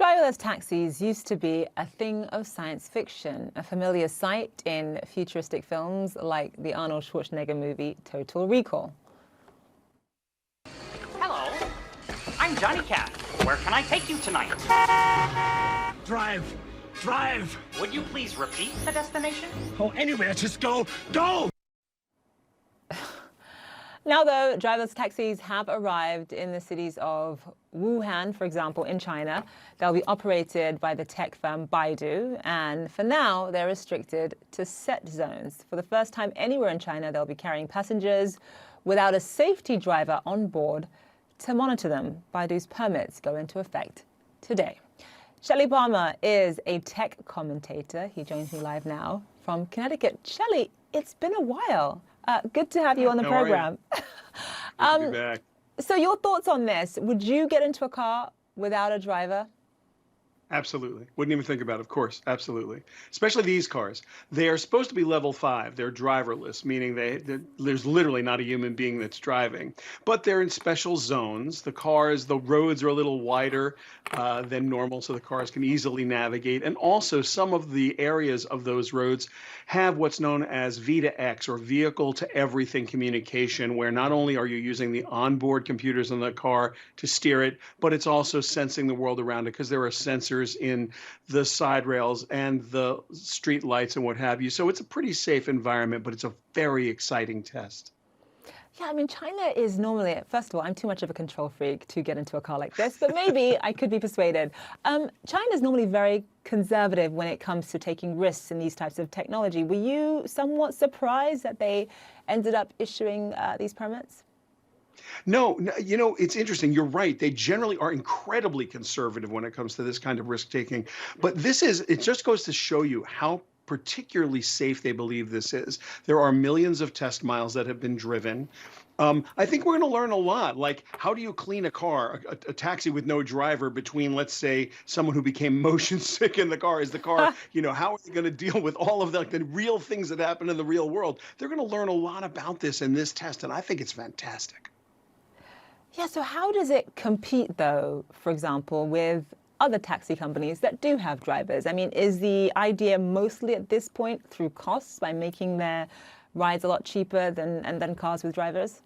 Driverless taxis used to be a thing of science fiction, a familiar sight in futuristic films like the Arnold Schwarzenegger movie Total Recall. Hello, I'm Johnny Cat. Where can I take you tonight? Drive! Drive! Would you please repeat the destination? Oh, anywhere, just go! Go! Now, though, driverless taxis have arrived in the cities of Wuhan, for example, in China. They'll be operated by the tech firm Baidu, and for now, they're restricted to set zones. For the first time anywhere in China, they'll be carrying passengers without a safety driver on board to monitor them. Baidu's permits go into effect today. Shelly Palmer is a tech commentator. He joins me live now from Connecticut. Shelly, it's been a while. Good to have you on the program. Good to be back. So your thoughts on this? Would you get into a car without a driver? Absolutely. Wouldn't even think about it, of course. Absolutely. Especially these cars. They are supposed to be level 5. They're driverless, meaning there's literally not a human being that's driving. But they're in special zones. The roads are a little wider than normal, so the cars can easily navigate. And also, some of the areas of those roads have what's known as V2X, or vehicle to everything communication, where not only are you using the onboard computers in the car to steer it, but it's also sensing the world around it, because there are sensors in the side rails and the street lights and what have you. So it's a pretty safe environment, but it's a very exciting test. Yeah, I mean, China is normally, first of all, I'm too much of a control freak to get into a car like this, but maybe I could be persuaded. China is normally very conservative when it comes to taking risks in these types of technology. Were you somewhat surprised that they ended up issuing these permits? No, you know, it's interesting. You're right. They generally are incredibly conservative when it comes to this kind of risk taking. But it just goes to show you how particularly safe they believe this is. There are millions of test miles that have been driven. I think we're going to learn a lot. Like, how do you clean a car, a taxi with no driver, between, let's say, someone who became motion sick in the car? Is the car, how are they going to deal with all of the real things that happen in the real world? They're going to learn a lot about this in this test, and I think it's fantastic. Yeah, so how does it compete, though, for example, with other taxi companies that do have drivers? I mean, is the idea mostly at this point through costs, by making their rides a lot cheaper than cars with drivers?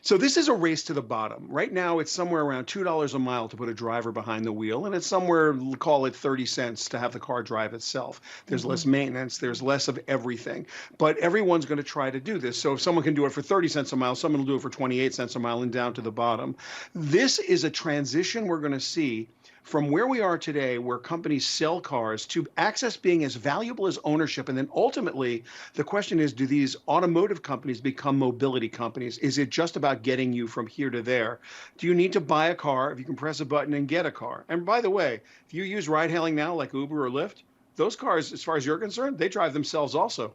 So this is a race to the bottom. Right now, it's somewhere around $2 a mile to put a driver behind the wheel, and it's somewhere, call it 30 cents to have the car drive itself. There's less maintenance, there's less of everything. But everyone's going to try to do this. So if someone can do it for 30 cents a mile, someone will do it for 28 cents a mile, and down to the bottom. This is a transition we're going to see from where we are today, where companies sell cars, to access being as valuable as ownership. And then ultimately, the question is, do these automotive companies become mobility companies? Is it just about getting you from here to there? Do you need to buy a car if you can press a button and get a car? And by the way, if you use ride hailing now, like Uber or Lyft, those cars, as far as you're concerned, they drive themselves also.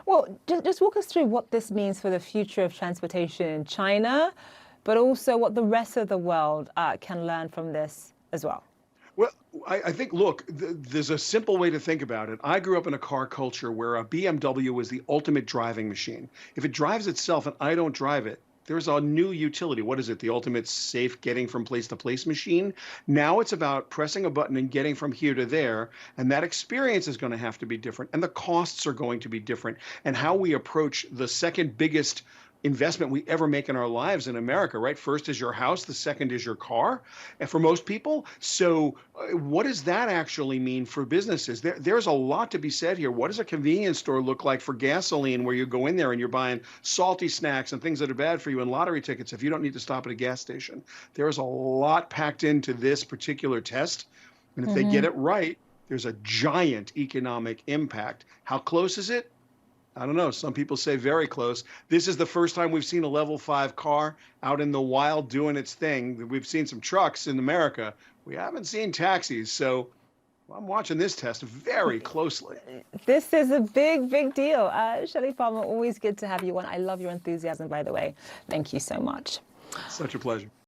Well, just walk us through what this means for the future of transportation in China, but also what the rest of the world can learn from this as well. Well, I think, look, there's a simple way to think about it. I grew up in a car culture where a BMW was the ultimate driving machine. If it drives itself and I don't drive it, there's a new utility. What is it? The ultimate safe getting from place to place machine. Now it's about pressing a button and getting from here to there. And that experience is going to have to be different. And the costs are going to be different. And how we approach the second biggest investment we ever make in our lives in America, right? First is your house, the second is your car, and for most people. So what does that actually mean for businesses? There's a lot to be said here. What does a convenience store look like for gasoline, where you go in there and you're buying salty snacks and things that are bad for you, and lottery tickets if you don't need to stop at a gas station? There's a lot packed into this particular test, and if they get it right, there's a giant economic impact. How close is it? I don't know. Some people say very close. This is the first time we've seen a level 5 car out in the wild doing its thing. We've seen some trucks in America. We haven't seen taxis. So I'm watching this test very closely. This is a big, big deal. Shelly Palmer, always good to have you on. I love your enthusiasm, by the way. Thank you so much. Such a pleasure.